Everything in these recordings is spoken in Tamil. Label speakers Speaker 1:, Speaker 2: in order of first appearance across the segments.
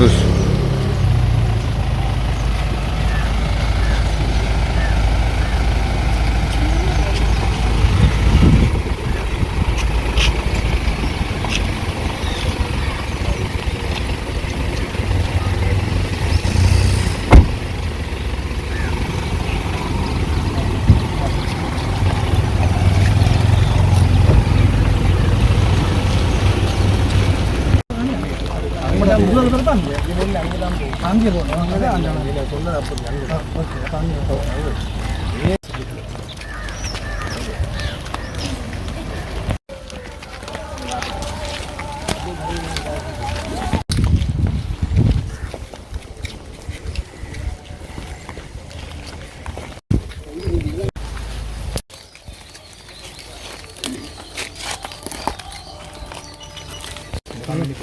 Speaker 1: Luz.
Speaker 2: அங்கே போகணும் சொல்ல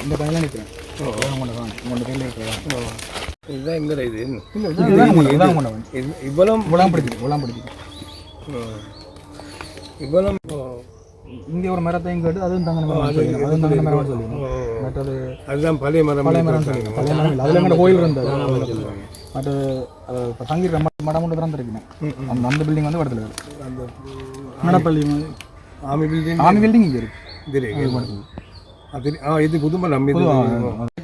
Speaker 2: இந்த பையன் நிற்கிறேன்
Speaker 1: இதுதான் எங்க இது
Speaker 2: இவ்வளவு இவ்வளவு இங்கே ஒரு மரத்தை கேட்டு அதுவும் தங்க மரம் சொல்லி மற்றது
Speaker 1: அதுதான் பழைய மரம்
Speaker 2: சொல்லி பழைய மரம் அதில் எங்கள்கிட்ட கோயில் இருந்தது மற்ற சங்கீத மடம் கொண்டு தான் இருக்கேன் அந்த பில்டிங் வந்து இடத்துல அந்த மணப்பள்ளி ஆமி பில்டிங் இங்கே இருக்கு
Speaker 1: இது புதுமை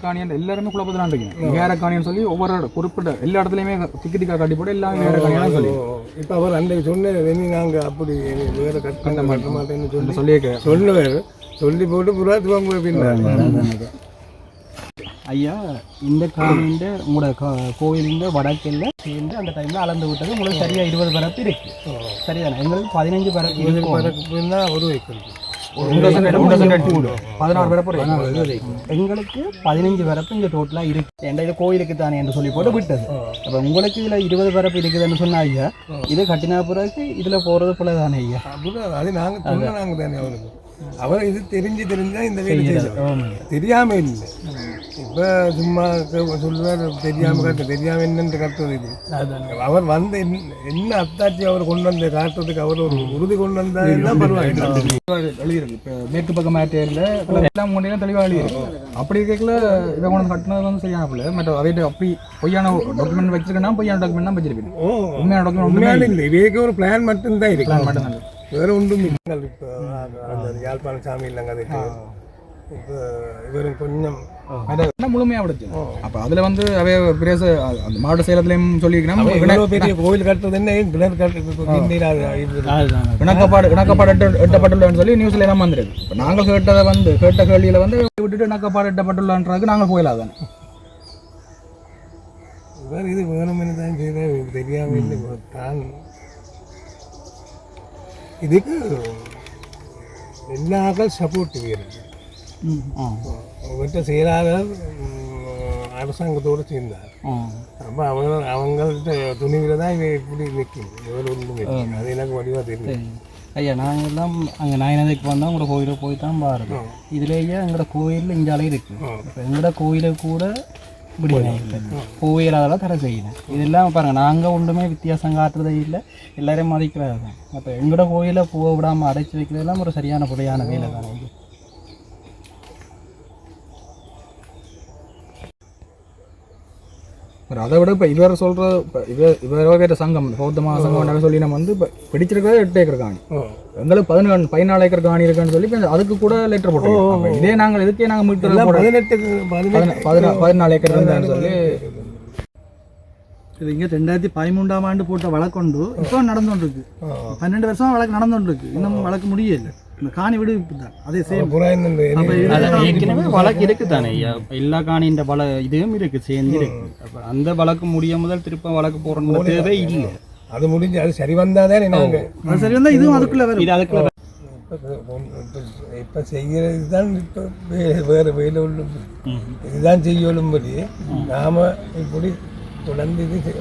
Speaker 2: காணியன் எல்லாருமே குழப்பத்தான் இருக்கீங்க வேற காணியன் சொல்லி ஒவ்வொரு குறிப்பிட்ட எல்லா இடத்துலையுமே டிக்கெட்டுக்காக கட்டி போட்டு எல்லாம் வேற காணியெல்லாம் சொல்லி
Speaker 1: இப்போ அவர் அன்றைக்கு சொன்ன நாங்கள் அப்படி வேற கட்ட மாட்டேன்னு சொல்லுவார் சொல்லி போட்டு புறாத்துவாங்க பின்னாடி
Speaker 3: ஐயா இந்த காணின்ற உங்களோட கோயிலிൻ്റെ வடக்கில் சேர்ந்து அந்த டைமில் அளந்து விட்டது உங்களுக்கு சரியாக 20 பரப்பு இருக்கு சரிதானே எங்களுக்கு 15 பரப்பு
Speaker 1: ஒரு வைக்கிறது
Speaker 3: 16 பரப்பு எங்களுக்கு 15 பரப்பு இங்கே டோட்டலாக இருக்கு எந்த இது கோயிலுக்கு தானே என்று சொல்லி போட்டு விட்டது அப்போ உங்களுக்கு இதில் 20 பரப்பு இருக்குதுன்னு சொன்னா ஐயா இது கட்டினா பிறகு இதில் போகிறது போல தானே ஐயா
Speaker 1: அது நாங்கள் தானே அவருக்கு அவர் இது தெரிஞ்சா இந்த வேலை தெரியாம இல்லை இப்போ சும்மா சொல்லுவார் தெரியாம என்னன்னு கட்டுறது இது அவர் வந்து என்ன அத்தாட்சி அவர் கொண்டு வந்த காட்டுறதுக்கு அவர் ஒரு உறுதி கொண்டு வந்தா பரவாயில்லை
Speaker 2: எழுதியிருக்கு இப்போ மேற்கு பக்கம் மேட்டேரியில் எல்லாம் முன்னே தெளிவாக எழுதியிருக்கு அப்படி இருக்கல இதை கொண்டு கட்டினது வந்து சரியான பிள்ளை மற்ற அவையிட்ட அப்படி பொய்யான டாக்குமெண்ட் வச்சிருக்கேன்னா பொய்யான டாக்குமெண்ட் தான் வச்சிருக்கேன் உண்மையான டாக்குமெண்ட்
Speaker 1: உண்மையான இல்லை இதுக்கு ஒரு பிளான் மட்டும்தான் இருக்கு பிளான் மட்டும்தான் வேற ஒன்றும் இல்லை இப்போ அந்த யாழ்ப்பாண சாமி இல்லைங்க அது இப்போ இவரும் கொஞ்சம்
Speaker 2: அதை முழுமையாக விடுச்சு அப்போ அதில் வந்து அவைய பிரேச அந்த மாவட்ட சேலத்துலேயும் சொல்லியிருக்கேன்
Speaker 1: பெரிய கோவில் கட்டுறது என்ன
Speaker 2: இணக்கப்பாடு எட்டப்பட்டுள்ளன்னு சொல்லி நியூஸ்ல எல்லாம் வந்துருக்கு இப்போ நாங்கள் கேட்ட கேள்வியில் வந்து விட்டுட்டு இணக்கப்பாடு எட்டப்பட்டுள்ளன்றதுக்கு நாங்கள் போயிடாதானே
Speaker 1: வேறு இது வேணும்னு தான் செய்தேன் தெரியாமல் இல்லை தான் இதுக்கு எல்லா சப்போர்ட்டிவ் இருக்கு அவர்கிட்ட செய்யறாத அரசாங்கத்தோடு சேர்ந்தார் அப்போ அவங்கள்ட்ட துணிவில் தான் இவன் இப்படி நிற்கும் இவர் ஒன்றும் அது எனக்கு வடிவாக தெரியும்
Speaker 3: ஐயா நாங்கள் எல்லாம் அங்கே நாயனதுக்கு வந்தால் உங்களோட கோயிலுக்கு போய் தான் பாருங்கள் இதுலேயே எங்களோட கோயிலில் இங்காலே இருக்குது இப்போ எங்களோட கோயிலுக்கு கூட இப்படி கோயில் அதெல்லாம் தர செய்யணும் இதெல்லாம் பாருங்கள் நாங்கள் ஒன்றுமே வித்தியாசம் காட்டுறதே இல்லை எல்லாரையும் மதிக்கிறது தான் அப்போ எங்களோட கோயிலை போக விடாமல் அடைச்சி வைக்கிறதெல்லாம் ஒரு சரியான புடையான வேலை தானே இது
Speaker 2: அதை விட இப்போ இவர் சொல்கிறது இப்போ இவர் சங்கம் பௌத்த மகாசங்கம் சொல்லி நம்ம வந்து இப்போ பிடிச்சிருக்கிறது 8 ஏக்கர் காணி எங்களுக்கு 14 ஏக்கர் காணி இருக்குன்னு சொல்லி அதுக்கு கூட லெட்டர் போட்டோம் இதே நாங்கள் இதுக்கே நாங்கள் மீட்டர் 14 ஏக்கர் இருந்தான்னு சொல்லி
Speaker 3: இது இங்கே 2013ஆம் ஆண்டு போட்ட வழக்கொண்டு இப்போ நடந்துகிட்டு 12 வருஷம் வழக்கு நடந்துகிட்டு இன்னும் வழக்கு முடியல இந்த காணி விடு தான் அதே சேம் ஏற்கனவே வழக்கு இருக்கு தானே ஐயா எல்லா காணின்ற பல இதுவும் இருக்கு சேர்ந்து இருக்கு அப்போ அந்த வழக்கு முடிய முதல் திருப்ப வழக்கு போடணும் தேவை இல்லை
Speaker 1: அது முடிஞ்சு அது சரி வந்தாதான்
Speaker 3: அது சரி வந்தால் இதுவும் அதுக்குள்ள வரும் இது அதுக்குள்ள
Speaker 1: இப்போ செய்கிறது தான் இப்போ வேறு வேலை உள்ள இதுதான் செய்யலும்படி நாம் இப்படி தொடர்ந்து இது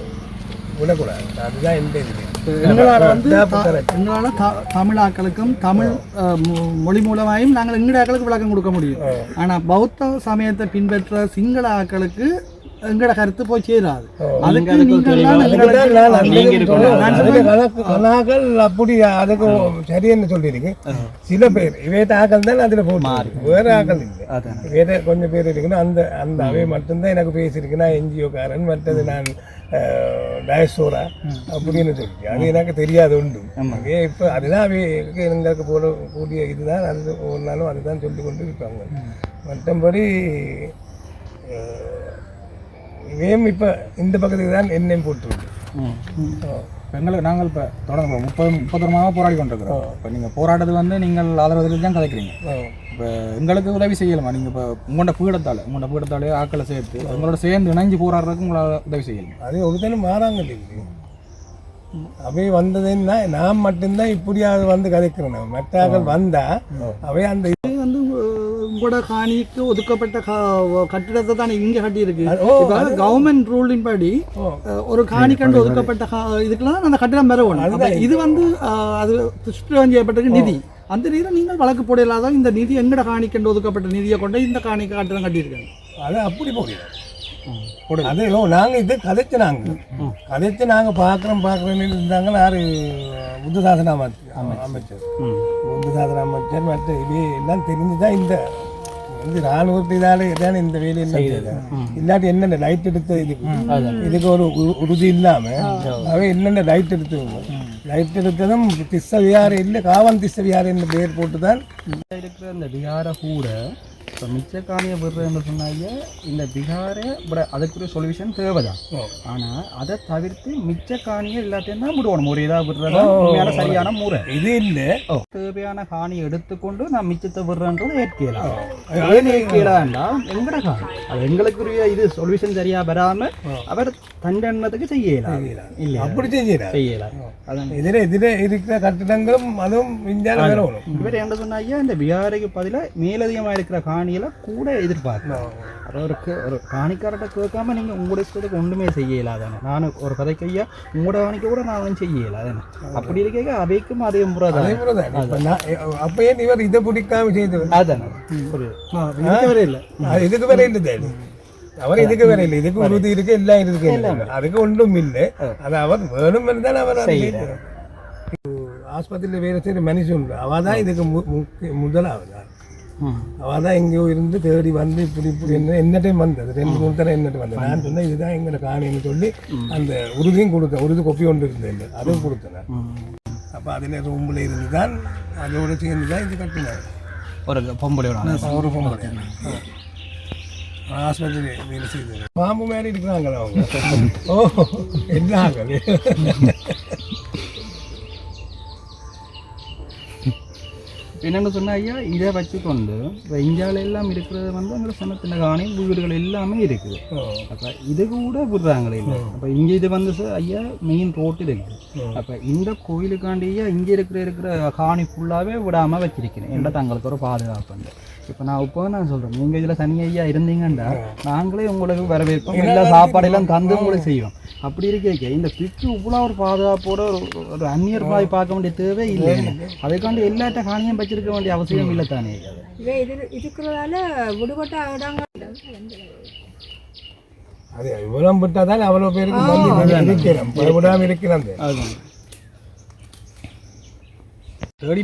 Speaker 1: விடக்கூடாது அதுதான் எந்த இது
Speaker 2: எங்களால் எங்களால் தமிழ் ஆக்களுக்கும் தமிழ் மொழி மூலமாயும் நாங்கள் எங்கட ஆக்களுக்கு விளக்கம் கொடுக்க முடியும். ஆனால் பௌத்த சமயத்தை பின்பற்ற சிங்கள ஆக்களுக்கு எங்கட கருத்து போய் சேராது. அதுக்கு
Speaker 1: கணாக்கள் அப்படி அதுக்கு சரின்னு சொல்லியிருக்கு. சில பேர் இவேட்ட ஆக்கள் தான் அதில் போட்டு வேற ஆக்கள் இல்லை. வேற கொஞ்சம் பேர் இருக்குன்னா அந்த அந்த அவை மட்டும்தான் எனக்கு பேசியிருக்குன்னா என்ஜிஓக்காரன், மற்றது நான் டயசோரா அப்படின்னு சொல்லி அது எனக்கு தெரியாது உண்டு. இப்போ அதுதான் அவைக்கு எங்களுக்கு போட கூடிய இதுதான். அது ஒரு நாளும் அதுதான் சொல்லி கொண்டு இருப்பாங்க. மற்றபடி இவையும் இப்போ இந்த பக்கத்துக்கு தான் எண்ணெயும் போட்டுருக்கு.
Speaker 2: எங்களுக்கு நாங்கள் இப்போ தொடர்ந்து 30 மாதமாக போராடி கொண்டிருக்கிறோம். இப்போ நீங்கள் போராட்டது வந்து நீங்கள் ஆதரவு தான் கதைக்கிறீங்க. இப்போ எங்களுக்கு உதவி செய்யலாமா? நீங்கள் இப்போ உங்களோட பீடத்தாலே ஆக்களை சேர்த்து உங்களோட சேர்ந்து இணைஞ்சு போராடுறதுக்கு உங்களால் உதவி செய்யலாம்.
Speaker 1: அது ஒருத்தனும் மாறாங்க இல்லைங்க. அவை வந்ததுன்னா நான் மட்டும்தான் இப்படியாவது வந்து கதைக்கிறேன். மற்ற ஆக்கள் வந்தா அவை அந்த
Speaker 2: இது வந்து உங்களோட காணிக்கு ஒதுக்கப்பட்ட கட்டிடத்தை தான் இங்கே கட்டியிருக்கு. கவர்மெண்ட் ரூலின் படி ஒரு காணிக்கண்டு ஒதுக்கப்பட்ட இதுக்கெல்லாம் அந்த கட்டிடம் பெறணும். இது வந்து அது சுற்றுலா செய்யப்பட்ட நிதி. அந்த நிதியை நீங்கள் வழக்கு போடலாதான் இந்த நிதி எங்கட காணிக்கண்டு ஒதுக்கப்பட்ட நிதியை கொண்டு இந்த காணிக்கு கட்டிடம் கட்டியிருக்காங்க.
Speaker 1: அது அப்படி போடலாம். அது நாங்கள் இது கதைச்சு நாங்கள் பார்க்குறோன்னு இருந்தாங்க. யார் புத்தசாசன அமைச்சர் மற்ற இது எல்லாம் தெரிஞ்சுதான் இந்த வந்து ராணுவத்தினால தான் இந்த வேலையை செய்யல. இல்லாட்டி என்னென்ன லைட் எடுத்து இதுக்கு ஒரு உறுதி இல்லாமல் அவை என்னென்ன லைட் எடுத்ததும் திஸ்ஸ விகாரை இல்லை, காவன் திஸ்ஸ விகாரை என்ற பெயர் போட்டு தான்
Speaker 3: இருக்கிற இந்த விகாரை கூட இப்போ மிச்ச காணியை விடுறதுன்னு சொன்னாங்க. இந்த பிகாரை அதுக்குரிய சொல்யூஷன் தேவைதான். ஆனால் அதை தவிர்த்து மிச்ச காணியை எல்லாத்தையும் தான் விடுவோம். ஒரு இதாக விடுறதா சரியான முறை இது இல்லை. தேவையான காணியை எடுத்துக்கொண்டு நான் மிச்சத்தை விடுறேன்றது ஏற்கலாம். ஏற்கலாம்டா எங்கட காணி அது எங்களுக்குரிய இது சொல்யூஷன் சரியாக வராமல் அவர் தண்டனத்துக்கு செய்யலாம். இல்லை அப்படி செய்யலாம். அதான்
Speaker 1: இதில் இருக்கிற கட்டிடங்களும் அதுவும்
Speaker 3: இவர் என்ன சொன்னாங்க, இந்த பிகாரைக்கு பதிலாக மேலதிகமாக இருக்கிற காணியில கூட எதிர்பார்க்கலாம். அதாவது ஒரு காணிக்காரட்ட கேட்காம நீங்கள் உங்களோட இஷ்டத்துக்கு ஒன்றுமே செய்யலாதானே. நான் ஒரு கதைக்கு ஐயா உங்களோட காணிக்க கூட நான் செய்யலாதானே. அப்படி இருக்க அவைக்கும் அதே முறை தான்.
Speaker 1: அப்போ ஏன் இவர் இதை பிடிக்காம செய்து
Speaker 3: அதானே
Speaker 1: இதுக்கு வரை இல்லை. அவர் இதுக்கு வேற இல்லை. இதுக்கு உறுதி இருக்கு, எல்லாம் இருக்கு. அதுக்கு ஒன்றும் இல்லை. அது அவர் வேணும் தான் அவர் ஆஸ்பத்திரியில் வேலை செய்கிற மனுஷன் உண்டு. அவள் தான் இதுக்கு முதலாவது. அவள் தான் எங்கேயோ இருந்து தேடி வந்து இப்படி என்ன டைம் வந்தது 2-3 தடவை என்ன டைம் வந்தது. நான் சொன்னேன் இதுதான் எங்களை காணின்னு சொல்லி அந்த உறுதியும் கொடுத்தேன். உறுதி கொப்பி கொண்டு இருந்தேன், அதுவும் கொடுத்தேன். அப்போ அதில் ரூமில் இருந்து தான் அதோடு சேர்ந்து தான் இது கட்டினார்.
Speaker 3: ஒரு பொம்பளை
Speaker 1: ஆஸ்பத்திரி வேலை செய்தது. பாம்பு மாதிரி இருக்கிறாங்களா அவங்க? ஓ என்ன ஆகல.
Speaker 3: என்னென்னு சொன்னால் ஐயா இதை வச்சுக்கொண்டு இப்போ இந்தியாவில் எல்லாம் இருக்கிறது வந்து அங்கே சின்ன சின்ன காணி வீடுகள் எல்லாமே இருக்குது. அப்போ இது கூட விடுறாங்களே இல்லை. அப்போ இங்கே இது வந்து ஐயா மெயின் ரோட்டு இருக்குது. அப்போ இந்த கோயிலுக்காண்டி ஐயா இங்கே இருக்கிற காணி ஃபுல்லாகவே விடாமல் வச்சிருக்கிறேன். என்ன தங்களுக்கு ஒரு பாதுகாப்பு. இப்போ நான் சொல்கிறேன், நீங்கள் இதில் தனியாக இருந்தீங்கன்னா நாங்களே உங்களுக்கு வரவேற்போம், எல்லா சாப்பாடெல்லாம் தந்து உங்களுக்கு செய்வோம். அப்படி இருக்க இந்த பிக்கு இவ்வளோ ஒரு பாதுகாப்போட ஒரு அந்நியர் பாய் பார்க்க வேண்டிய தேவை இல்லை. அதுக்காண்டி எல்லாட்ட காணியும் வச்சிருக்க வேண்டிய அவசியம் இல்லை தானே.
Speaker 4: இருக்கிறதால விடுபட்ட
Speaker 1: அது இவ்வளோ விட்டால் தான் அவ்வளோ பேருக்கு விடாமல் இருக்கிறாங்க.
Speaker 2: தேடி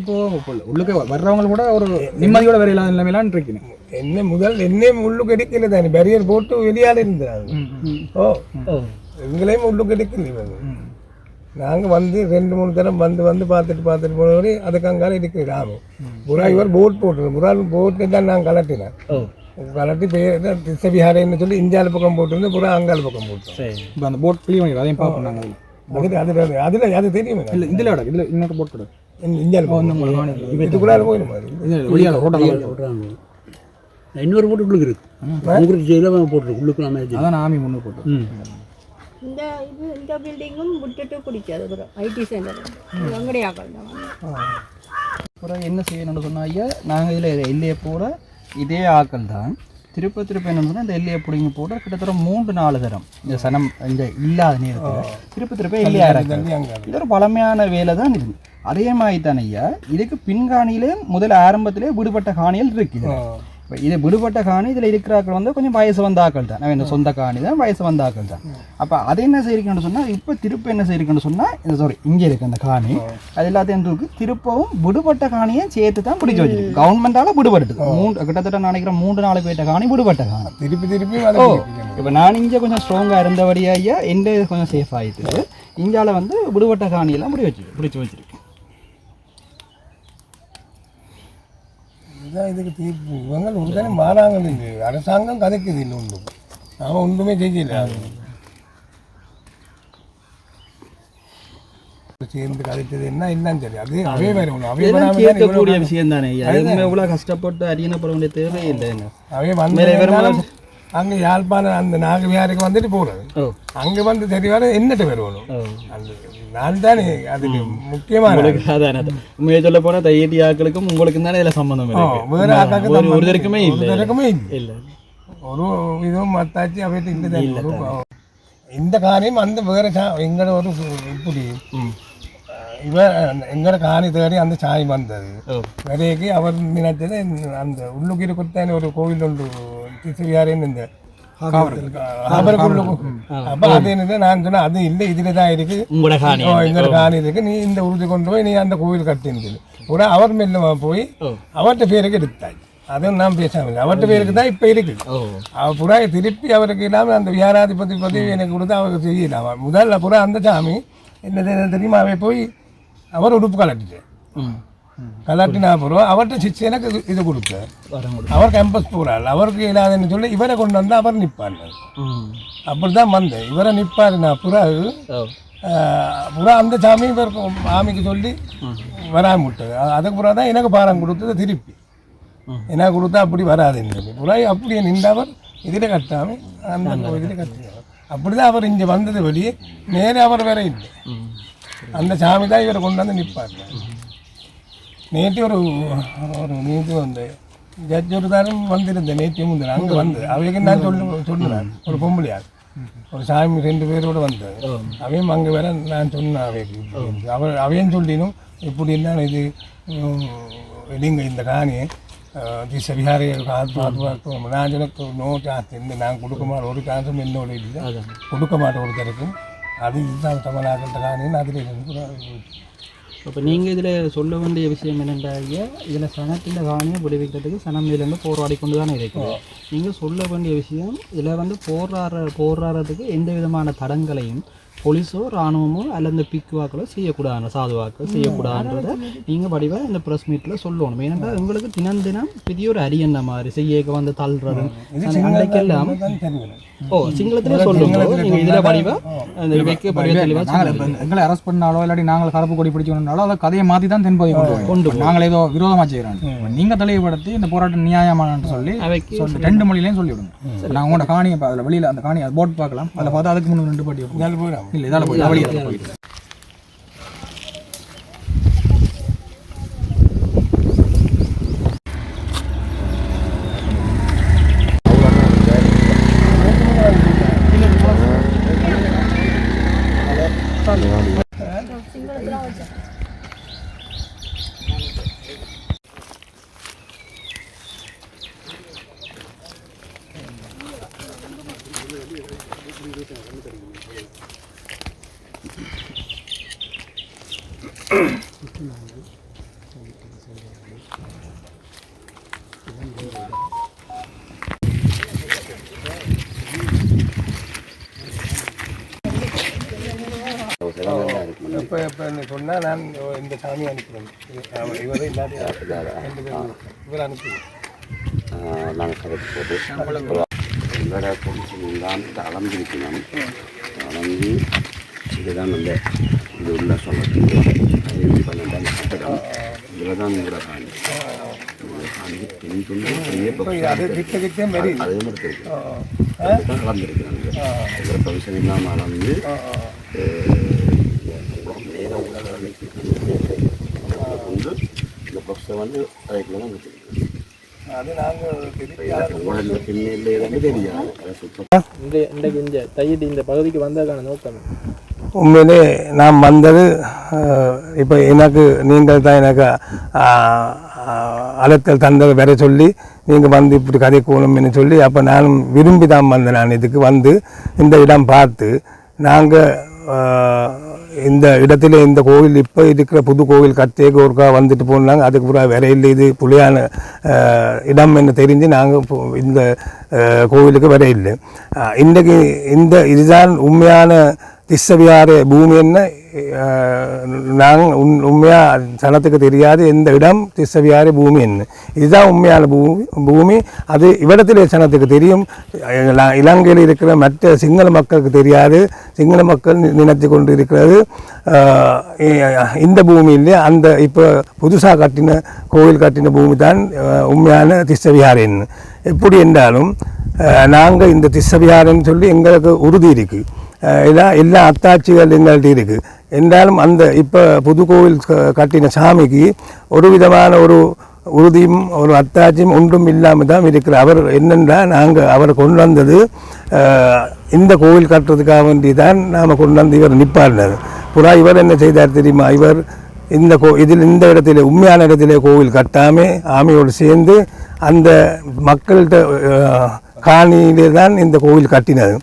Speaker 2: உள்ளுக்கு வர்றவங்க கூட ஒரு நிம்மதியோட வேற இல்லாத நிலைமையிலான் இருக்கணும்.
Speaker 1: என்ன உள்ளுக்கு எடுக்கல தானே, பேரியர் போட்டு வெளியால இருந்தாங்க. எங்களையும் உள்ளுக்கு எடுக்கல. நாங்கள் வந்து 2-3 தரம் வந்து பார்த்துட்டு போனவரை அதுக்கு அங்கால இருக்கிற ராமு புறா இவர் போட் போட்டுருக்கோம். போட்டு தான் நாங்கள் கலட்டினேன். கலட்டி பேர் திசவிஹாரைன்னு சொல்லி இந்தியாவில் பக்கம் போட்டுருந்து புறா அங்கால பக்கம் போட்டோம்.
Speaker 2: இப்போ அந்த போட் கிளீன் பண்ணி அதையும் பார்ப்போம் நாங்கள்.
Speaker 1: அதில் அது தெரியுமே.
Speaker 2: இல்லை இதில் இன்னொரு போட் கிடையாது.
Speaker 1: இதுக்குள்ளார போயிடும்.
Speaker 5: இன்னொரு போட்டு உள்ளுக்கு இருக்கு போட்டுருக்கு.
Speaker 2: அதான் ஆமி முன்னு போட்டு
Speaker 4: இந்த பில்டிங்கும் விட்டுட்டு பிடிக்காது. ஐடி சென்டர் வெங்கடையாக்கள் தான்.
Speaker 3: அப்புறம் என்ன செய்யணும்னு சொன்னாங்க, நாங்கள் இதில் இல்லையே போகிற இதே ஆக்கள் தான் திருப்ப என்ன சொன்னால் இந்த எல்லையை பிடிங்கி போட்டு கிட்டத்தட்ட 3-4 தரம் இந்த சனம் இந்த இல்லாத நேரத்தில் திருப்ப எல்லையாக இருக்கு. இது ஒரு பழமையான வேலை தான் இது. அதே மாதிரி தானே ஐயா இதுக்கு பின்காணியிலே முதல் ஆரம்பத்திலே விடுபட்ட காணிகள் இருக்குது. இப்போ இது விடுபட்ட காணி இதில் இருக்கிறாக்கள் வந்து கொஞ்சம் வயசு வந்தாக்கள் தான். இந்த சொந்த காணி தான் வயசு வந்தாக்கள் தான். அப்போ அதை என்ன செய்யிருக்கணும்னு சொன்னால் இப்போ திருப்ப என்ன செய்யிருக்கணும்னு சொன்னால் இங்கே இருக்குது அந்த காணி அது எல்லாத்தையும் திருப்பவும் விடுபட்ட காணியை சேர்த்து தான் பிடிச்சி வச்சிருக்கு. கவர்மெண்டால் விடுபட்டு கிட்டத்தட்ட நினைக்கிறேன் 3-4 பேர்ட்ட காணி விடுபட்ட காணி
Speaker 1: திருப்பி
Speaker 3: இப்போ நான் இங்கே கொஞ்சம் ஸ்ட்ராங்காக இருந்தபடியா எந்த கொஞ்சம் சேஃப் ஆகிட்டு இந்தியாவில் வந்து விடுபட்ட காணியெல்லாம் பிடிச்சி வச்சிருக்கு.
Speaker 1: இதுதான் இதுக்கு தீர்ப்பு. இவங்க உடனே மாறாங்க. அரசாங்கம் கதைக்குது இல்லை ஒன்றும். அவன் ஒன்றுமே செய்யல. சேர்ந்து கதைச்சது என்னன்னு சரி அது அவே
Speaker 3: கேட்கக்கூடிய விஷயம் தானே. எவ்வளோ கஷ்டப்பட்டு அறியப்பட வேண்டிய தேவையில்லை.
Speaker 1: அவே வந்து அங்கே யாழ்ப்பாணம் அந்த நாகவியாருக்கு வந்துட்டு போகிறது. அங்கே வந்து தெரியாத என்னட்டு வருவணும். அந்த நான் தானே அதுக்கு முக்கியமான
Speaker 3: உண்மையை சொல்ல போனால் தையடியாக்களுக்கும் உங்களுக்கும் தானே இதில் சம்பந்தம் ஒருத்தருக்குமே இல்லை.
Speaker 1: ஒரு இதுவும் மத்தாச்சு அவைட்டு இல்லை. இந்த காரியம் அந்த வேற எங்களோட ஒரு இப்படி எங்களோட காணி தேடி அந்த சாய் வந்தது வரைக்கு அவர் நினைச்சது அந்த உள்ளுக்கீரை கொடுத்தான ஒரு கோவில் ஒன்று திசுவியாரின்னு இந்த அப்ப அது என்ன நான் சொன்னேன் அது இல்லை இதுலதான் இருக்கு எங்களோட காணி இருக்கு நீ இந்த உறுதி கொண்டு போய் நீ அந்த கோவில் கட்டினது கூட அவர் மெல்ல போய் அவர்கிட்ட பேருக்கு எடுத்தாச்சு. அதுவும் நான் பேசாமல் அவர்கிட்ட பேருக்கு தான் இப்போ இருக்கு. அவர் புறா திருப்பி அவருக்கு இல்லாமல் அந்த வியாராதிபதி பதவி எனக்கு கொடுத்து அவருக்கு செய்யல. அவர் முதல்ல புறா அந்த சாமி என்ன தெரியுமா அவை போய் அவர் உடுப்பு கலட்டிட்டு கலட்டினா அப்புறம் அவர்கிட்ட சிச்சு எனக்கு இது கொடுத்தார். அவர் கேம்பஸ் போகிறாள் அவருக்கு இல்லாதுன்னு சொல்லி இவரை கொண்டு வந்து அவர் நிற்பார். அப்படி தான் வந்தேன். இவரை நிற்பார். நான் புறா அந்த சாமி இவருக்கு மாமிக்கு சொல்லி வராமல் விட்டது. அதுக்கு புறா தான் எனக்கு பாரம் கொடுத்தது திருப்பி என்ன கொடுத்தா அப்படி வராதுன்னு புறா அப்படியே நின்றவர் இதில் கட்டாமல் அந்த இதில் கட்டினவர். அப்படி தான் அவர் இங்கே வந்தது வெளியே நேரே அவர் வேற இல்லை. அந்த சாமி தான் இவரை கொண்டு வந்து நிற்பார். நேற்று ஒரு நேற்று வந்து ஜட்ஜ் ஒரு தாரம் வந்திருந்தேன். நேற்று முந்தின அங்கே வந்து அவைக்கு நான் சொன்னேன் ஒரு பொம்பளையார் ஒரு சாமி 2 பேரோடு வந்தது. அவையும் அங்கே வேற நான் சொன்னேன் அவைக்கு அவையும் சொல்லினும் இப்படி என்ன இது நீங்கள் இந்த காணியை திசவிஹாரை பாதுகாக்கும் நான் எனக்கு நோ சான்ஸ் இந்த நான் கொடுக்க மாட்டேன். ஒரு சான்ஸும் என்னோட இல்லை கொடுக்க மாட்டேன் ஒருத்தருக்கும். அது இதுதான் தமிழ்நாட்டில் காணின்னு அதில்.
Speaker 3: இப்போ நீங்கள் இதில் சொல்ல வேண்டிய விஷயம் என்னென்றாங்க இதில் சனத்தில் காணியை விடுவிக்கிறதுக்கு சனமிலேருந்து போராடி கொண்டு தானே இருக்குது. நீங்கள் சொல்ல வேண்டிய விஷயம் இதில் வந்து போராடுறதுக்கு எந்த விதமான தடங்களையும் போலீஸோ இராணுவமோ அல்லது இந்த பிக்குவாக்களோ செய்யக்கூடாது சாதுவாக்கள் செய்யக்கூடாதுன்றதை நீங்கள் வடிவாக இந்த ப்ரெஸ் மீட்டில் சொல்லணும். ஏன்னா உங்களுக்கு தினம் பெரிய ஒரு அரியண்ண மாதிரி செய்யக்க வந்து தள்ளுறது அன்றைக்கெல்லாம் சிங்களத்திலே சொல்லுவோம். நீங்கள் இதில் வடிவாக வைக்க தெளிவாக
Speaker 2: எங்களை அரெஸ்ட் பண்ணாலோ இல்லாட்டி நாங்கள் கருப்பு கொடி பிடிச்சோம்னாலோ அதை கதையை மாற்றி தான் தென்பதை கொண்டு நாங்கள் ஏதோ விரோதமாக செய்கிறோம். நீங்கள் தெளிவுபடுத்தி இந்த போராட்டம் நியாயமானு சொல்லி 2 மொழியிலையும் சொல்லிவிடுங்க. நாங்கள் உங்களோட காணியை அதில் வெளியில் அந்த காணியை போட் பார்க்கலாம். அதில் பார்த்தா அதுக்கு முன்னாடி 2 பாட்டி போயிடும் இல்லை இதால் போயிட்டு
Speaker 1: இப்போ சொன்னால் நான் இந்த சாமி அனுப்புகிறேன். இவரை இல்லாத இவர் அனுப்புவேன்.
Speaker 6: நாங்கள் கதைக்கு போட்டு எங்களோட பொருட்கள் அளந்திருக்கணும். அளந்து இதுதான் அந்த இது உள்ள சொல்லக்கூடிய 12ஆம் கட்டடம். இதில் தான் உங்களோட காணி காணிக்கு பெண் துண்டு அதே மாதிரி இருக்கு. அதுதான் கலந்துருக்குறாங்க. இதில் ப்ரொவிஷன் இல்லாமல் அளந்து நேரம் உலக கொண்டு இந்த ப்ரொஃபஸர் வந்து அதுக்குள்ள தான் வச்சுருக்கு.
Speaker 1: அது நாங்கள்
Speaker 6: உங்களோட இந்த பின்னே வந்து தெரியாது அதை சுத்தம்
Speaker 2: இன்றைக்கு இந்த தையீட்டு இந்த பகுதிக்கு வந்ததுக்கான நோக்கம்
Speaker 1: உண்மையிலே நான் வந்தது இப்போ எனக்கு நீங்கள் தான் எனக்கு அழைத்தல் தந்ததை வர சொல்லி நீங்கள் வந்து இப்படி கதைக்கணும்னு சொல்லி அப்போ நானும் விரும்பி தான் வந்தேன். நான் இதுக்கு வந்து இந்த இடம் பார்த்து நாங்கள் இந்த இடத்துல இந்த கோவில் இப்போ இருக்கிற புது கோவில் கத்தேக்கு ஒருக்கா வந்துட்டு போனாங்க. அதுக்கு பிறகு வேற இல்லை இது புலியான இடம் என்று தெரிஞ்சு நாங்கள் இந்த கோவிலுக்கு வர இல்லை. இன்றைக்கு இதுதான் உண்மையான திஸ்ஸவிகார பூமி என்ன நாங்கள் உண்மையாக சனத்துக்கு தெரியாது எந்த இடம் திஸ்ஸவிகார பூமி என்ன. இதுதான் உண்மையான பூமி. அது இவ்விடத்திலே சனத்துக்கு தெரியும். இலங்கையில் இருக்கிற மற்ற சிங்கள மக்களுக்கு தெரியாது. சிங்கள மக்கள் நினைத்து கொண்டு இருக்கிறது இந்த பூமியிலே அந்த இப்போ புதுசாக கட்டின கோவில் கட்டின பூமி தான் உண்மையான திஸ்ஸவிகார என்ன. எப்படி என்றாலும் நாங்கள் இந்த திஸ்ஸவிகாரன்னு சொல்லி எங்களுக்கு உறுதி இருக்குது. எல்லா அத்தாட்சிகள் எங்கள்கிட்ட இருக்குது. என்றாலும் அந்த இப்போ புது கோவில் கட்டின சாமிக்கு ஒரு விதமான ஒரு உறுதியும் ஒரு அத்தாட்சியும் ஒன்றும் இல்லாமல் தான் இருக்கிறார். அவர் என்னென்றால் நாங்கள் அவரை கொண்டு வந்தது இந்த கோவில் கட்டுறதுக்காக வேண்டி தான் நாம் கொண்டு வந்து இவர் நிற்பாடினார். புறா இவர் என்ன செய்தார் தெரியுமா? இவர் இந்த இடத்துல உண்மையான இடத்துல கோவில் கட்டாமல் ஆமையோடு சேர்ந்து அந்த மக்கள்கிட்ட காணியிலே தான் இந்த கோவில் கட்டினது.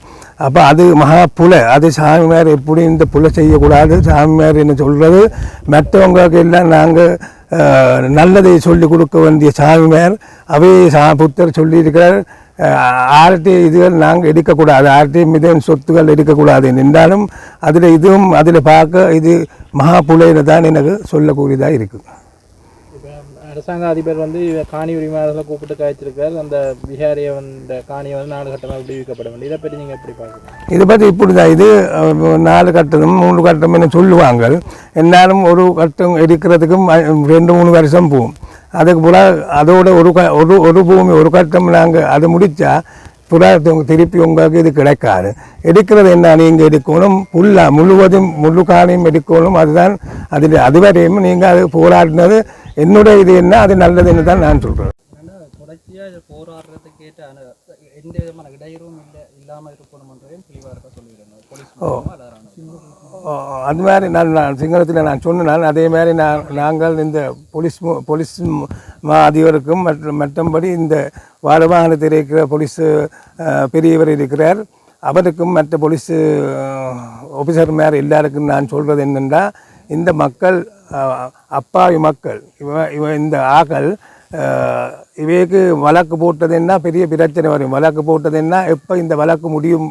Speaker 1: அப்போ அது மகா புலை. அது சாமிமார் எப்படி இந்த புலை செய்யக்கூடாது. சாமிமார் என்ன சொல்கிறது மற்றவங்களுக்கு எல்லாம் நாங்கள் நல்லதை சொல்லி கொடுக்க வேண்டிய சாமிமார் அவே புத்தர் சொல்லியிருக்கிறார். ஆர்டி இதுகள் நாங்கள் எடுக்கக்கூடாது. ஆர்டி மிதன் சொத்துக்கள் எடுக்கக்கூடாது என்றாலும் இதுவும் அதில் பார்க்க இது மகா புலையில் தான் எனக்கு சொல்லக்கூடியதாக இருக்குது.
Speaker 2: அரசாங்க அதிபர் வந்து காணி உரிமையாளர்களை கூப்பிட்டு காய்ச்சிருக்கார். அந்த விஹாரியை அந்த காணியை வந்து 4 கட்டமாக விடுவிக்கப்பட வேண்டும். இதை பற்றி நீங்கள் எப்படி பார்க்குறீங்க? இதை பற்றி இப்படி தான் இது 4 கட்டமும் 3 கட்டம் என்ன சொல்லுவாங்க. என்னாலும் ஒரு கட்டம் எடுக்கிறதுக்கும் 2-3 வருஷம் போகும். அதுக்கு புறா அதோட ஒரு பூமி ஒரு கட்டம் நாங்கள் அதை முடித்தா புறா திருப்பி உங்களுக்கு இது கிடைக்காது. எடுக்கிறது என்ன நீங்கள் எடுக்கணும் முழுவதும் முழு காணியும் எடுக்கணும். அதுதான் அதில் அதுவரையும் நீங்கள் அது போராடினது என்னுடைய இது என்ன அது நல்லதுன்னு தான் நான் சொல்கிறேன்.
Speaker 3: தொடர்ச்சியாக போராடுறதுக்கு கேட்ட எந்த விதமான இடையூறும் இல்லாமல் இருக்கணும்ன்றதையும் தெளிவாக சொல்லிடுறேன்.
Speaker 1: அது மாதிரி நான் சிங்களத்தில் நான் சொன்னேன். அதே மாதிரி நாங்கள் இந்த போலீஸ் அதிபருக்கும் மற்றபடி இந்த வாகனத்தில் இருக்கிற போலீஸ் பெரியவர் இருக்கிறார். அவருக்கும் மற்ற போலீஸ் ஆஃபீஸர் மேலே எல்லாருக்கும் நான் சொல்கிறது என்னென்னா இந்த மக்கள் அப்பாவி மக்கள் இந்த ஆக்கள் இவைக்கு வழக்கு போட்டதுன்னா பெரிய பிரச்சனை வரும். வழக்கு போட்டதுன்னா எப்போ இந்த வழக்கு முடியும்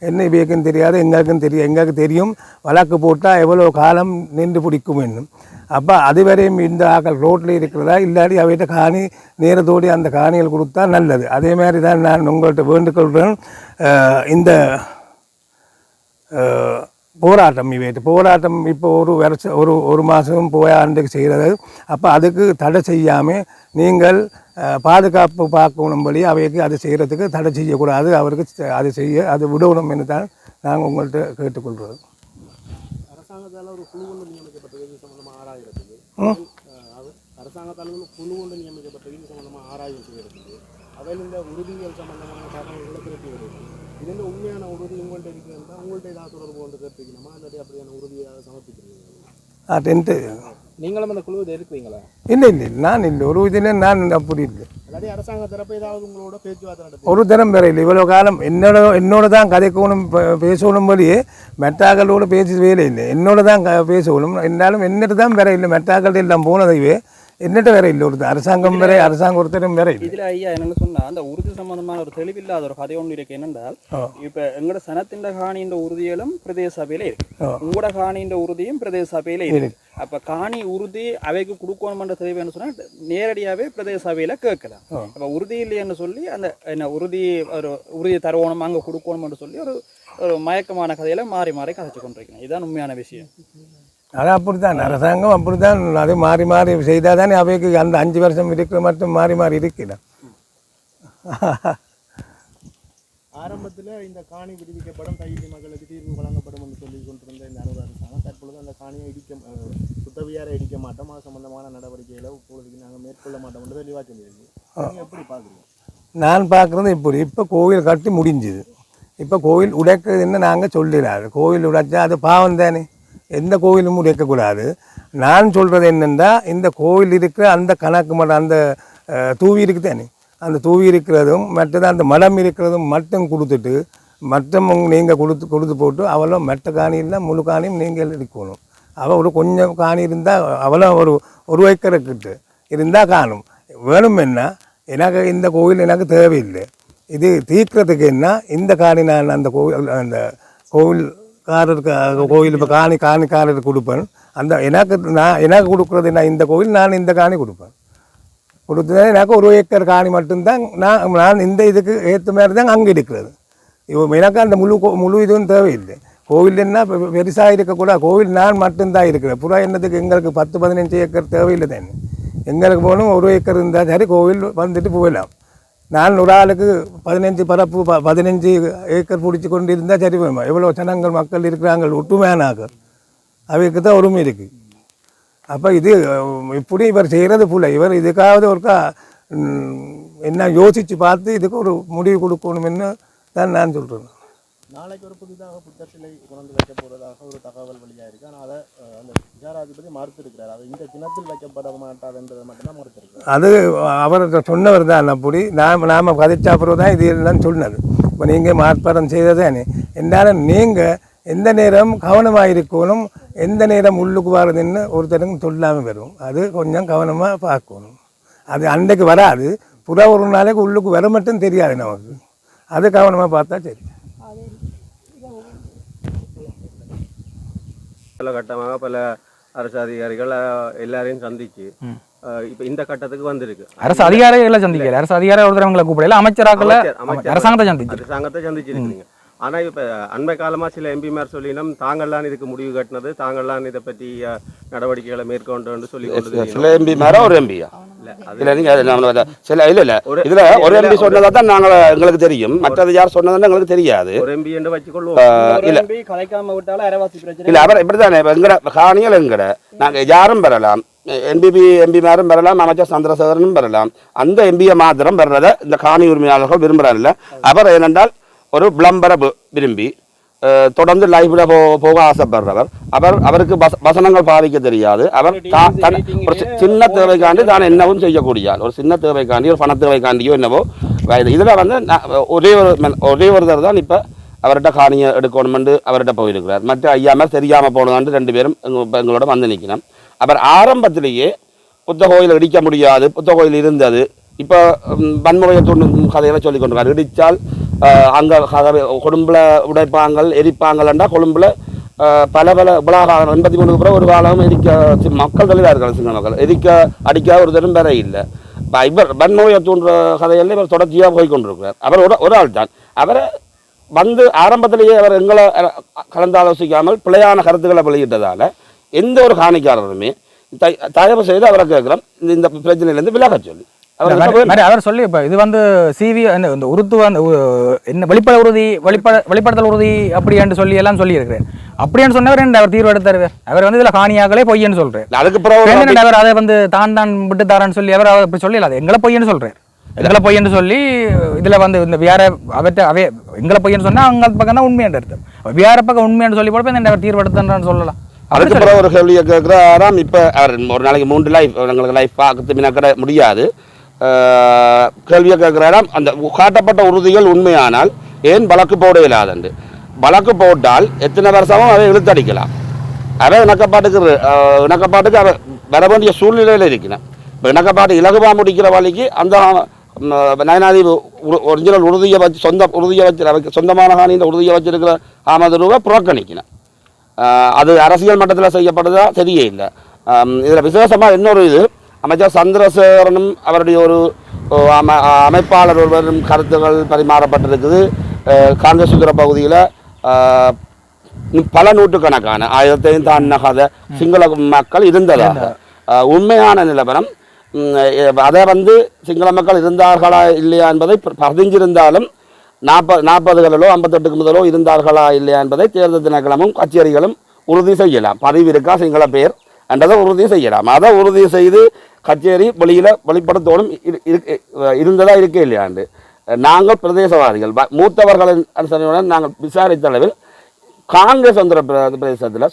Speaker 1: என்ன இவைக்குன்னு தெரியாது. எங்களுக்கு தெரியும் வழக்கு போட்டால் எவ்வளோ காலம் நின்று பிடிக்கும் என்னும். அப்போ அதுவரையும் இந்த ஆக்கள் ரோட்டில் இருக்கிறதா இல்லாட்டி அவைகிட்ட காணி நேரத்தோடு அந்த காணிகள் கொடுத்தா நல்லது. அதே மாதிரி தான் நான் உங்கள்கிட்ட வேண்டுகொள்கிறேன். இந்த போராட்டம் இப்போ ஒரு மாதம் போயாண்டுக்கு செய்கிறது. அப்போ அதுக்கு தடை செய்யாமல் நீங்கள் பாதுகாப்பு பார்க்கணும்படி அவைக்கு அது செய்கிறதுக்கு தடை செய்யக்கூடாது. அவருக்கு அது விடணும் என்று தான் நாங்கள் உங்கள்கிட்ட கேட்டுக்கொள்கிறோம்.
Speaker 2: அரசாங்கத்தால் ஒரு குழு ஒன்று நியமிக்கப்பட்டது இது சம்பந்தமாக ஆராய்கிறதுக்கு. அரசாங்கத்தால் ஒரு குழு ஒன்று நியமிக்கப்பட்டது இது சம்பந்தமாக ஆராய்வு செய்கிறதுக்கு. அவையில் இந்த உறுதிகள் சம்பந்தமான தகவல்களை திரட்டி வருது. இது வந்து உண்மையான உறுதி உங்கள்கிட்ட இருக்கிறதா உங்கள்கிட்ட ஏதாவது தொடர்பு கொண்டு தெரிவிக்கணுமா இல்லாட்டி அப்படியான உறுதியாக சமர்ப்பிக்கிறீங்க? நீங்களும் அந்த குழுவை இருக்கிறீங்களா?
Speaker 1: இல்லை நான் இல்லை ஒரு இதில் நான் அப்படி இல்லை.
Speaker 2: அதாவது அரசாங்க தரப்பு ஏதாவது உங்களோட பேச்சுவார்த்தை நடத்தி
Speaker 1: ஒரு தரம் வேற இல்லை. இவ்வளோ காலம் என்னோட தான் கதைக்கணும் பேசணும் போலியே மெட்டாக்களோடு பேசி வேலை இல்லை. என்னோட தான் பேசணும் என்னாலும் என்னட்டு தான் வேற இல்லை. மெட்டாக்கள் எல்லாம் போனதைவே என்னட்ட வேற இல்லை. ஒரு அரசாங்கம் வேற அரசாங்கம் ஒருத்தரும் வேற இல்லை.
Speaker 3: இதில் ஐயா என்னென்னு சொன்னால் அந்த உறுதி சம்பந்தமான ஒரு தெளிவில்லாத ஒரு கதை ஒன்று இருக்கு. என்னென்றால் இப்போ எங்களோட சனத்தின் காணின்ற உறுதிகளும் பிரதேச சபையில இருக்கு. உங்களோட காணின்ற உறுதியும் பிரதேச சபையில இருக்கு. அப்போ காணி உறுதி அவைக்கு கொடுக்கணும்ன்ற தேவைன்னு சொன்னால் நேரடியாகவே பிரதேச சபையில கேட்கலாம். அப்போ உறுதி இல்லைன்னு சொல்லி அந்த என்ன உறுதியை தருவணும் அங்கே கொடுக்கணும்னு சொல்லி ஒரு மயக்கமான கதையில மாறி கதைச்சு கொண்டிருக்கணும். இதுதான் உண்மையான விஷயம்.
Speaker 1: அது அப்படித்தான் அரசாங்கம் அப்படித்தான் அது மாறி செய்தால் தானே அவைக்கு அந்த 5 வருஷம் இருக்கிற மட்டும் மாறி இருக்கிறேன்.
Speaker 7: ஆரம்பத்தில் இந்த காணி விடுவிக்கப்படும் கைதி மக்களுக்கு தீர்வு வழங்கப்படும் என்று சொல்லி கொண்டிருந்த இந்த அனுர அரசாங்கம் தற்பொழுது அந்த காணியை சுத்தவியாரை இடிக்க மாட்டோம், அது சம்பந்தமான நடவடிக்கைகளை இப்பொழுதுக்கு நாங்கள் மேற்கொள்ள மாட்டோம் என்று தெளிவாக சொல்லியிருக்கு. நீங்கள் எப்படி பார்க்குறீங்க?
Speaker 1: நான் பார்க்குறது இப்படி, இப்போ கோவில் கட்டி முடிஞ்சுது, இப்போ கோவில் உடைக்கிறதுன்னு நாங்கள் சொல்லிடாது. கோவில் உடைச்சா அது பாவம் தானே, எந்த கோவிலும் உடைக்கக்கூடாது. நான் சொல்கிறது என்னென்னா, இந்த கோவில் இருக்கிற அந்த கணக்கு மடம் அந்த தூவி இருக்குது தானே, அந்த தூவி இருக்கிறதும் மற்றது அந்த மடம் இருக்கிறதும் மட்டும் கொடுத்துட்டு மற்றும் நீங்கள் கொடுத்து போட்டு அவளோ மெட்ட காணி இல்லை முழு காணியும் நீங்கள் இருக்கணும். அவள் ஒரு கொஞ்சம் காணி இருந்தால் அவளோ ஒரு ஏக்கருக்கு இருந்தால் காணும். வேணும் என்ன, எனக்கு இந்த கோவில் எனக்கு தேவையில்லை, இது தீர்க்கிறதுக்கு என்ன, இந்த காணி நான் அந்த கோவில்காரருக்கு கோவில் இப்போ காணிக்காரருக்கு கொடுப்பேன். அந்த எனக்கு கொடுக்குறது என்ன, இந்த கோவில் நான் இந்த காணி கொடுப்பேன். கொடுத்தா எனக்கு ஒரு ஏக்கர் காணி மட்டும்தான் நான் இந்த இதுக்கு ஏற்ற மாதிரி தான் அங்கே இருக்கிறது. எனக்கு அந்த முழு இதுவும் தேவையில்லை. கோவில் என்ன பெருசாக இருக்கக்கூடாது, கோவில் நான் மட்டும்தான் இருக்கிறேன். புறா என்னதுக்கு எங்களுக்கு 10-15 ஏக்கர் தேவையில்லை தானே. எங்களுக்கு போகணும் ஒரு ஏக்கர் இருந்தால் சரி, கோவில் வந்துட்டு போகலாம். நான் ஒரு ஆளுக்கு 15 ஏக்கர் பிடிச்சி கொண்டு இருந்தால் சரி போயிடுமா. எவ்வளோ ஜனங்கள் மக்கள் இருக்கிறாங்க ஒட்டுமையானாக அவைக்கு தான் உரிமை இருக்குது. அப்போ இது இப்படி இவர் செய்கிறது போல, இவர் இதுக்காவது ஒருக்கா என்ன யோசித்து பார்த்து இதுக்கு ஒரு முடிவு கொடுக்கணும்னு தான் நான் சொல்கிறேன்.
Speaker 7: நாளைக்கு ஒரு புதிதாக புத்தர் சிலை கொண்டு வைக்க போகிறதாக ஒரு தகவல் வெளியாக இருக்குது. ஆனால் அதை அந்த விசாராதிபதி மறுத்திருக்கிறார். அது இந்த தினத்தில் வைக்கப்பட மாட்டாதுன்றதை மட்டும்தான் மறுத்திருக்கிறார்.
Speaker 1: அது அவர் சொன்னவர் தான். அப்படி நாம் கதைச்சாப்புறம் தான் இது எல்லாம் சொன்னது. இப்போ நீங்கள் மாற்பாடம் செய்ததானே, என்னால் நீங்கள் எந்த நேரம் கவனமாக இருக்கணும், எந்த நேரம் உள்ளுக்கு வர்றதுன்னு ஒருத்தருக்கும் சொல்லாமல் வரும். அது கொஞ்சம் கவனமாக பார்க்கணும். அது அன்றைக்கு வராது, புறா ஒரு நாளைக்கு உள்ளுக்கு வர மட்டும் தெரியாது நமக்கு. அது கவனமாக பார்த்தா சரி.
Speaker 6: பல கட்டமாக பல அரசு அதிகாரிகள் எல்லாரையும் சந்திச்சு இப்ப இந்த கட்டத்துக்கு வந்திருக்கு.
Speaker 2: அரசு அதிகாரிகளை சந்திக்கல, அரசு அதிகாரி ஒருத்தரவங்களை கூப்பிடல, அரசாங்கத்தை
Speaker 6: சந்திச்சிருக்கீங்க. ஆனா இப்ப அண்மை காலமா சில எம்பிமார் சொல்லினோம், தாங்கள்லாம் இதுக்கு முடிவு கட்டினது, தாங்கள்லாம் இதை பற்றி நடவடிக்கைகளை மேற்கொண்டு சொல்லி
Speaker 8: சில எம்பிமாரா ஒரு எம்பியா இல்ல நீங்க சில இல்ல இதுல ஒரு எம்பி சொன்னதா தான் எங்களுக்கு தெரியும், மற்றது யார் சொன்னதுன்னு எங்களுக்கு தெரியாது.
Speaker 6: ஒரு எம்பி என்று வச்சுக்கொள்வோம்.
Speaker 8: இல்ல இல்ல அவர் இப்படித்தானே எங்கட காணிகள் எங்கட நாங்க யாரும் பெறலாம், எம்பிமாரும் பெறலாம், அமைச்சர் சந்திரசேகரனும் பெறலாம். அந்த எம்பியை மாத்திரம் பெறத இந்த காணி உரிமையாளர்கள் விரும்புறாங்க. அவர் ஏனென்றால் ஒரு விளம்பர விரும்பி தொடர்ந்து லைஃப்ல போக ஆசைப்படுறவர். அவருக்கு வசனங்கள் பாதிக்க தெரியாது. அவர் ஒரு சின்ன தேவைக்காண்டி தான் என்னவும் செய்யக்கூடியார். ஒரு சின்ன தேவைக்காண்டி, ஒரு பண தேவைக்காண்டியோ என்னவோ இதுல வந்து ஒரே ஒருத்தர் தான் இப்ப அவர்கிட்ட காணியை எடுக்கணும்னு அவர்கிட்ட போயிருக்கிறார். மற்ற ஐயாம தெரியாம போனதாண்டு 2 பேரும் எங்களோட வந்து நிற்கணும். அவர் ஆரம்பத்திலேயே புத்த கோயில் இடிக்க முடியாது, புத்த கோயில் இருந்தது. இப்போ வன்முறையை தூண்டும் கதைகளை சொல்லி கொண்டிருக்காரு. இடித்தால் அங்கே கொழும்புல உடைப்பாங்கள் எரிப்பாங்கள்ண்டா கொழும்புல பல உலகம் 83 பிறகு ஒரு காலம் எரிக்க மக்கள் தெளிவாக இருக்காங்க. சிங்கள மக்கள் எரிக்க அடிக்க ஒரு தரும் வேற இல்லை. இவர் வன்முறையை தூண்டுற கதைகளில் இவர் தொடர்ச்சியாக போய் கொண்டிருக்கிறார். அவர் ஒரு ஆள் தான். அவரை வந்து ஆரம்பத்திலேயே அவர் எங்களை கலந்தாலோசிக்காமல் பிழையான கருத்துக்களை வெளியிட்டதால எந்த ஒரு காணிக்காரருமே தயவு செய்து அவரை கேட்கிறோம் இந்த பிரச்சனையிலேருந்து விலக சொல்லி
Speaker 2: அவர் சொல்லி இப்ப இது வந்து சிவி இந்த உருத்து என்ன வெளிப்படுத்தல் உறுதி அப்படி என்று சொல்லி எல்லாம் சொல்லி இருக்கிறேன். அப்படின்னு சொன்னவர் அவர் தீர்வு எடுத்தார். அவர் வந்து இதுல காணியாக்களே பொய்யன்னு சொல்றேன். அதுக்கு பிறகு அவர் அதை வந்து தான் விட்டு தாரான்னு சொல்லி அவர் அப்படி சொல்லல, அது எங்களை பொய்யன்னு சொல்றேன். எங்களை பொய்யன்னு சொல்லி இதுல வந்து இந்த வேற அவ எங்களை பொய்யன்னு சொன்னா அவங்க பக்கம் தான் உண்மையான எடுத்து வேற பக்கம் உண்மையானு சொல்லி போட இந்த தீர்வு எடுத்தான்னு சொல்லலாம்.
Speaker 8: அதுக்கு பிறகு ஒரு கேள்வியை கேட்கிறாராம். இப்ப அவர் ஒரு நாளைக்கு 3 லைஃப் எங்களுக்கு லைஃப் பார்க்கறது மினக்கட முடியாது. கேள்வியை கேட்கிறாராம், அந்த காட்டப்பட்ட உறுதிகள் உண்மையானால் ஏன் வழக்கு போட இயலாது? வழக்கு போட்டால் எத்தனை வருஷமும் அதை இழுத்தடிக்கலாம். அதை இணக்கப்பாட்டுக்கு அவர் வர வேண்டிய சூழ்நிலையில் இருக்கணும். இப்போ இணக்கப்பாட்டு இலகுவா முடிக்கிற வழிக்கு அந்த நயனாதீவு ஒரிஜினல் உறுதியை வச்சு சொந்தமான காணியின் உறுதியை வச்சிருக்கிற ஆமதுருவை புறக்கணிக்கணும். அது அரசியல் மட்டத்தில் செய்யப்படுதா தெரிய இல்லை. இதில் விசேஷமாக இன்னொரு இது, அமைச்சர் சந்திரசேகரனும் அவருடைய ஒரு அமைப்பாளர் ஒருவரும் கருத்துக்கள் பரிமாறப்பட்டிருக்குது. காங்கிரஸ் சுதந்திர பகுதியில் பல நூற்றுக்கணக்கான 1000 தாண்டாத சிங்கள மக்கள் இருந்ததாக உண்மையான நிலவரம். அதை வந்து சிங்கள மக்கள் இருந்தார்களா இல்லையா என்பதை பதிஞ்சிருந்தாலும் 40களிலோ 58க்கு முதலோ இருந்தார்களா இல்லையா என்பதை தேர்தல் திணைக்களமும் கச்சேரிகளும் உறுதி செய்யலாம். பதிவு இருக்கா சிங்கள பேர் என்றதை உறுதி செய்யலாம். அதை உறுதி செய்து கச்சேரி வெளிப்படுத்தோடும் இருந்ததா இருக்கே இல்லையாண்டு. நாங்கள் பிரதேசவாதிகள் மூத்தவர்களின் அனுசரணையுடன் நாங்கள் விசாரித்த அளவில் காங்கிரஸ் அந்த பிரதேசத்தில்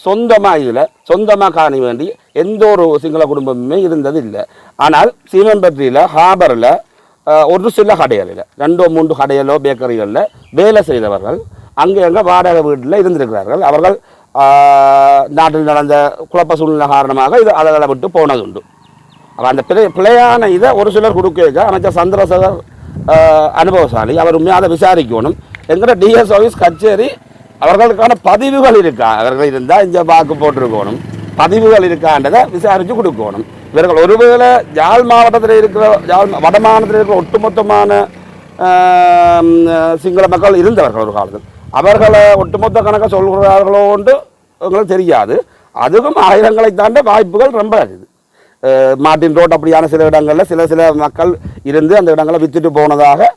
Speaker 8: சொந்தமாக காண வேண்டி எந்த ஒரு சிங்கள குடும்பமுமே இருந்தது இல்லை. ஆனால் சீமன்பட்டியில் ஹாபரில் ஒரு சில கடைகளில் 2-3 கடைகளோ பேக்கரிகளில் வேலை செய்தவர்கள் அங்கே வாடகை வீட்டில் இருந்திருக்கிறார்கள். அவர்கள் நாட்டில் நடந்த குழப்ப சூழ்நிலை காரணமாக இது அதை விட்டு போனதுண்டு. அப்போ அந்த பிழையான இதை ஒரு சிலர் கொடுக்க அமைச்சர் சந்திரசேகர் அனுபவசாலி, அவர் உண்மையாக அதை விசாரிக்கணும். எங்களோட டிஎஸ் ஆஃபீஸ் கச்சேரி அவர்களுக்கான பதிவுகள் இருக்கா, அவர்கள் இருந்தால் இங்கே வாக்கு போட்டிருக்கணும், பதிவுகள் இருக்கான்றதை விசாரித்து கொடுக்கணும். இவர்கள் ஒருவேளை யாழ் மாவட்டத்தில் இருக்கிற வட மாநிலத்தில் இருக்கிற ஒட்டுமொத்தமான சிங்கள மக்கள் இருந்தவர்கள் ஒரு காலத்தில் அவர்களை ஒட்டுமொத்த கணக்காக சொல்கிறார்களோன்று எங்களுக்கு தெரியாது. அதுவும் ஆயிரங்களை தாண்ட வாய்ப்புகள் ரொம்ப இருக்குது. மார்ட்டின் ரோட் அப்படியான சில இடங்களில் சில மக்கள் இருந்து அந்த இடங்களை விற்றுட்டு போனதாக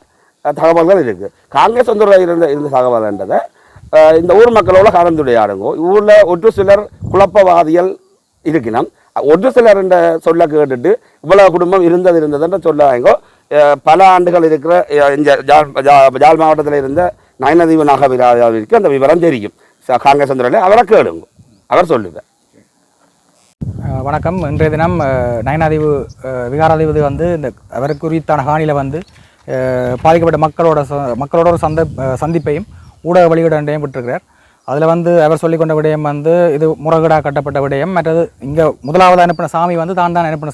Speaker 8: தகவல்கள் இருக்குது. காங்கிரஸ் வந்து இருந்த தகவல் என்றதை இந்த ஊர் மக்களோட கலந்துரையாடுங்கோ. ஊரில் ஒரு சிலர் குழப்பவாதிகள் இருக்கணும். ஒரு சிலர் என்ற சொல்ல கேட்டுட்டு இவ்வளவு குடும்பம் இருந்ததுன்ற சொல்லாங்கோ. பல ஆண்டுகள் இருக்கிற ஜாழ் மாவட்டத்தில் இருந்த நயனதீவு நாகவிராஜாவிற்கு அந்த விவரம் தெரியும். காங்கிரஸ் துறையில் அவரை கேளுங்க, அவர் சொல்லுவேன்.
Speaker 2: வணக்கம். இன்றைய தினம் நயனாதீவு விகாராதிபதி வந்து இந்த அவருக்குரித்தான ஹானியில் வந்து பாதிக்கப்பட்ட மக்களோட ஒரு சந்திப்பையும் ஊடக வெளியிடையும் விட்டிருக்கிறார். அதில் வந்து அவர் சொல்லிக்கொண்ட விடயம் வந்து இது முறைகேடாக கட்டப்பட்ட விடயம். மற்றது இங்கே முதலாவது அனுப்பின சாமி வந்து தான் அனுப்பின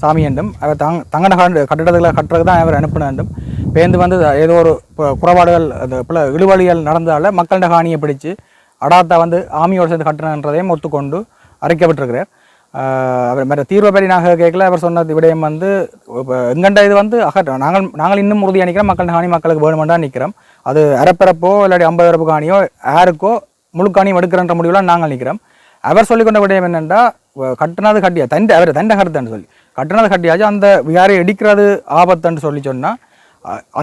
Speaker 2: சாமி என்றும் அவர் தங்கன கட்டிடத்தில் கட்டுறது தான் அவர் அனுப்பின என்றும் பேருந்து வந்து ஏதோ ஒரு குறைபாடுகள் இழுவழிகள் நடந்தால மக்களிட ஹானியை பிடிச்சு அடாத்தா வந்து ஆமியோடு சேர்ந்து கட்டணன்றதையும் ஒத்துக்கொண்டு அறிக்கப்பட்டிருக்கிறார். அவர் மற்ற தீர்வை பற்றி நாங்கள் கேட்கல. அவர் சொன்ன விடயம் வந்து எங்கண்ட இது வந்து நாங்கள் இன்னும் உறுதியாக நிற்கிறோம். மக்களுக்கு வேணுமெண்டா நிற்கிறோம். அது அரைப்பரப்போ இல்லாட்டி 50 பரப்பு காணியோ யாருக்கோ முழு காணியும் எடுக்கிறன்ற முடிவுலாம் நாங்கள் நிற்கிறோம். அவர் சொல்லிக்கொண்ட விடயம் என்னென்னா கட்டினது கட்டியா அவர் தண்டை கருத்துன்னு சொல்லி கட்டினது கட்டியாச்சும் அந்த விகாரை எடுக்கிறது ஆபத்துன்னு சொன்னால்